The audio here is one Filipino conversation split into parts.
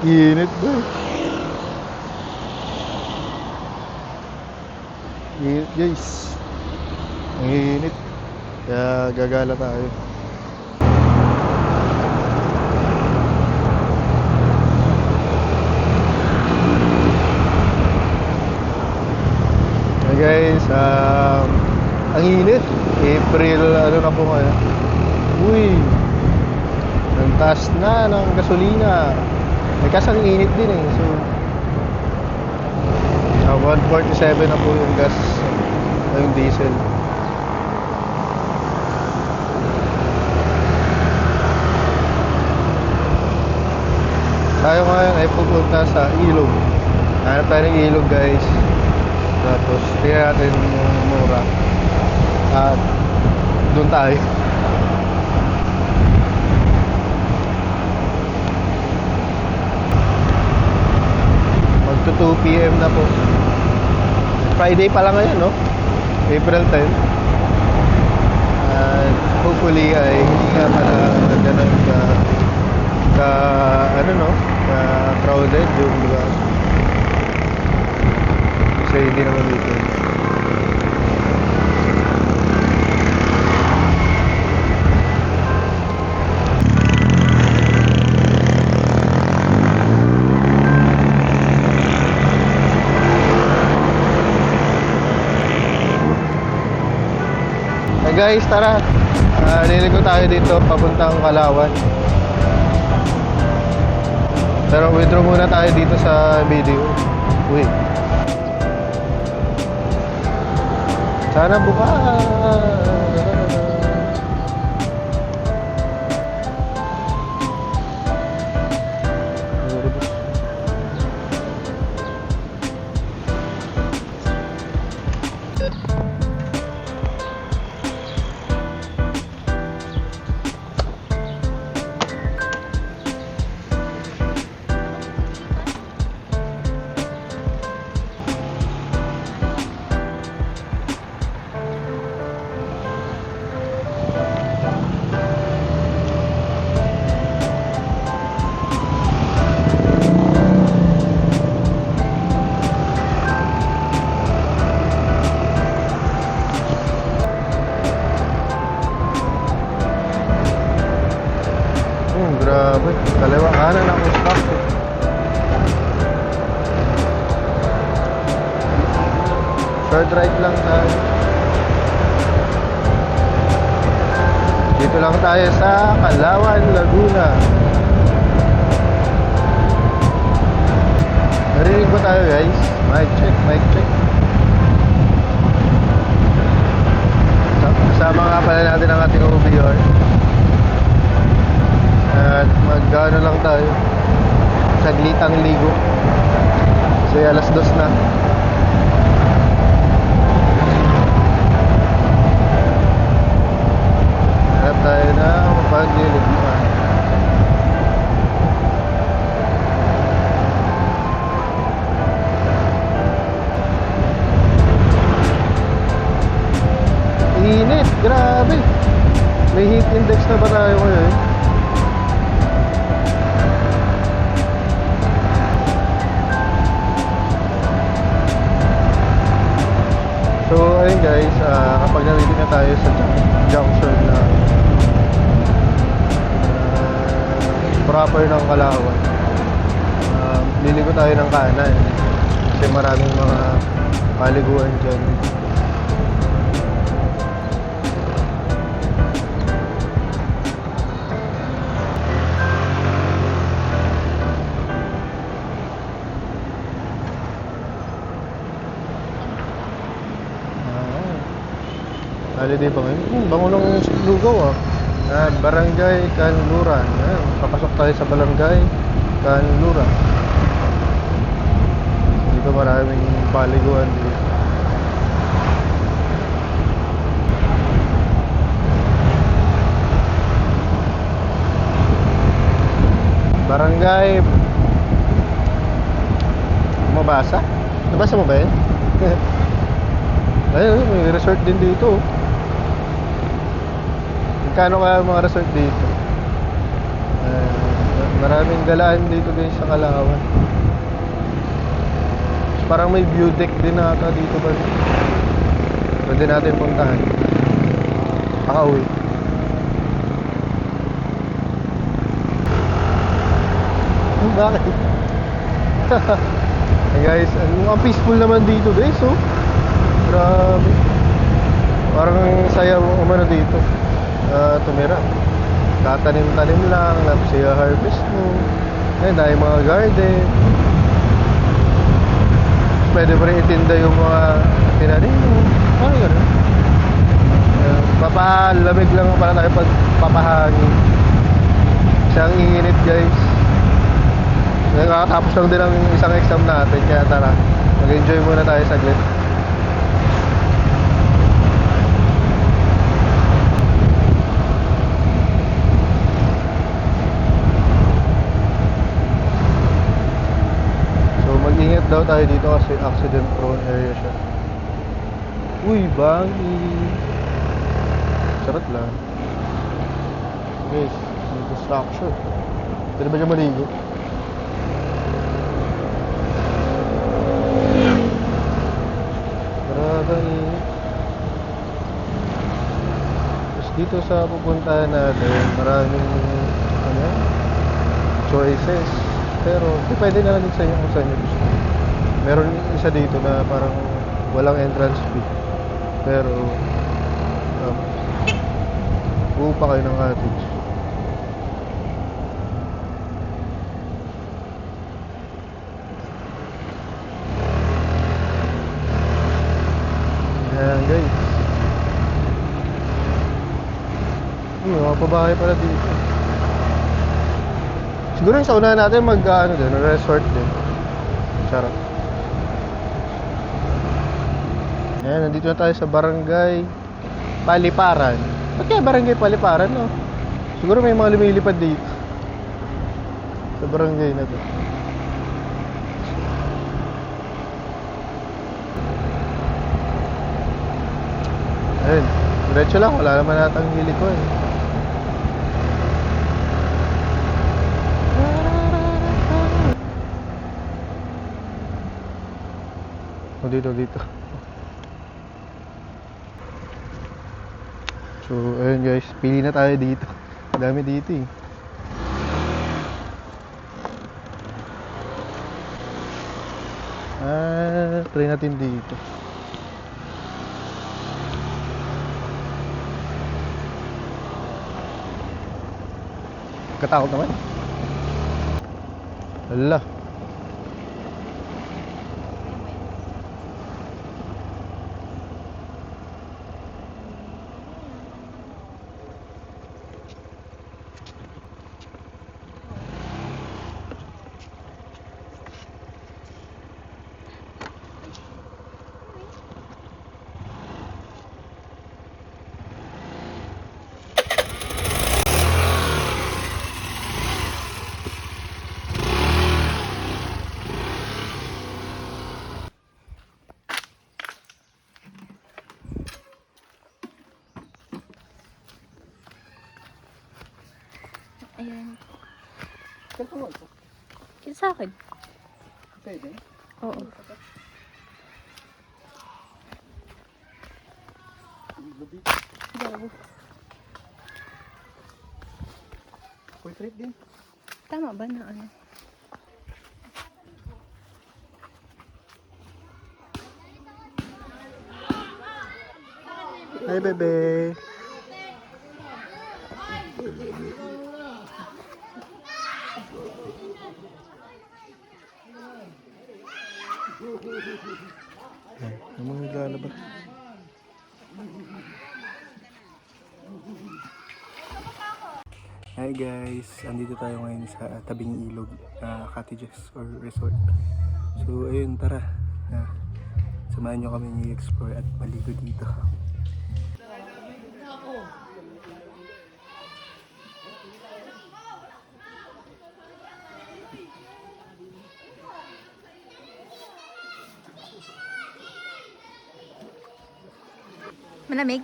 Init ba? Init guys. Ang init. Kaya gagala tayo. Hey guys, ang init. April, ano na po ngayon? Uy, ang taas na ng gasolina. May kasi ang init din eh. So, 147 na po yung gas, yung diesel. Tayo ngayon ay pupunta sa ilog. Hanap tayo ng ilog guys. Tapos tingnan natin yung mura. At doon tayo. Magto 2 PM na po. Friday pa lang ngayon, no? April 10. At hopefully ay hindi nga pala ganun ka ano, no? Ka crowded yung lugar. Kasi hindi naman weekend. Guys, tara. Liligo tayo dito papuntang Kalawan. Pero withdraw muna tayo dito sa video. Uy. Sana bukas. Grabe, kaliwa kanan ako stop. Short right lang tayo. Dito lang tayo sa Kalawan, Laguna. Narinig ba tayo guys? Mic check, mic check. Kasama nga pala natin ang ating OBR. At mag-ano lang tayo, saglitang ligo. Kasi alas 2 na. Hanap tayo na mapagliliguan. Init, grabe. May heat index na ba tayo ngayon? So ayun guys, kapag nandito na tayo sa junction na proper ng Kalawan, liligo tayo ng kanan kasi maraming mga paliguan dyan. Holiday pa ngayon. Bango ng lugaw Barangay Kanluran. Papasok tayo sa Barangay Kanluran. Dito maraming paliguan dito. Barangay Mabasa? Nabasa mo ba yun? Ayun, may resort din dito. Magkano kaya mga resort dito? Maraming galaan dito guys sa Kalawan. Parang may view deck din ata dito ba? Pwede natin puntahan. Pakauwi. Bakit? Hey guys, ang peaceful naman dito guys, oh. Grabe. Parang saya umano dito. Tumira. Tatanim-tanim lang, tapos i-harvest mo. Ayun, dahil mga garden. Pwede pa rin itinda yung mga tinanim mo. Ano yun? Papalamig lang para tayo pagpapahangin. Siyang init guys. Nakakatapos lang din ang isang exam natin. Kaya tara, mag-enjoy muna tayo saglit. Mag-ingat daw tayo dito kasi accident prone area siya. Uy, bangi. Charot lang. Guys, may construction. Pwede ba siya maligo? Maraming init. Tapos dito sa pupuntahan natin, maraming choices. Pero pwede na lang din sa inyo kung saan nyo gusto. Meron isa dito na parang walang entrance fee. Pero uupa kayo ng cottage. Ayan guys. Mga pabahay pala dito. Siguro yung sa unahan natin resort din. Charot. Ayan, nandito na tayo sa Barangay Paliparan. Ba't kaya Barangay Paliparan, no? Siguro may mga lumilipad dito. Sa barangay na to. Ayun, diretso lang. Wala naman natang hiliko eh. Dito. So, ayun guys, pili na tayo dito. Dami dito eh. Try natin dito. Katakot naman. Hala. Ayan. Kaya mo ito? Kaya sa akin? Pwede? Oo. Gago. Portrait din. Tama ba na ano? Hi, bebe. Ang mga naglalabas. Hi guys, andito tayo ngayon sa tabing ilog, cottages or resort. So ayun, tara. Samahan nyo kami i-explore at maligo dito. Malamig?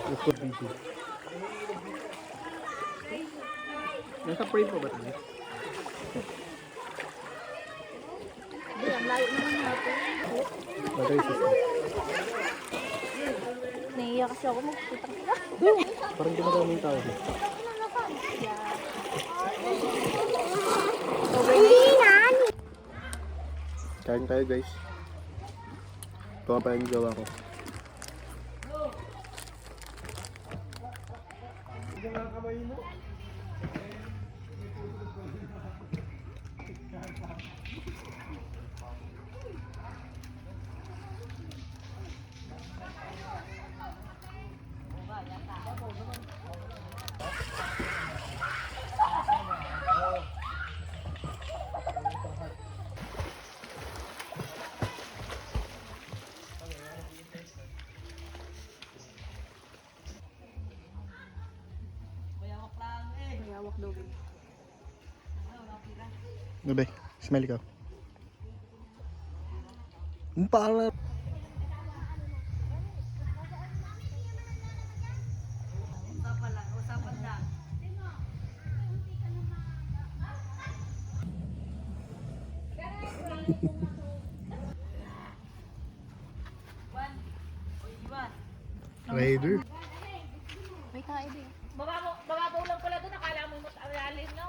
Record video. Nasa frame po ba tayo? Hindi, ang layo naman natin. Battery system. Naiiyak kasi ako magputang ina. Parang gumagano yung tao. Hindi na! Kain tayo guys. Ito nga pala yung gawa ko. Mayawak daw. Gabi, smell ka. Ang pala. Raider. May kain din. Bababaw lang pala doon, akala mo mas aralim, no?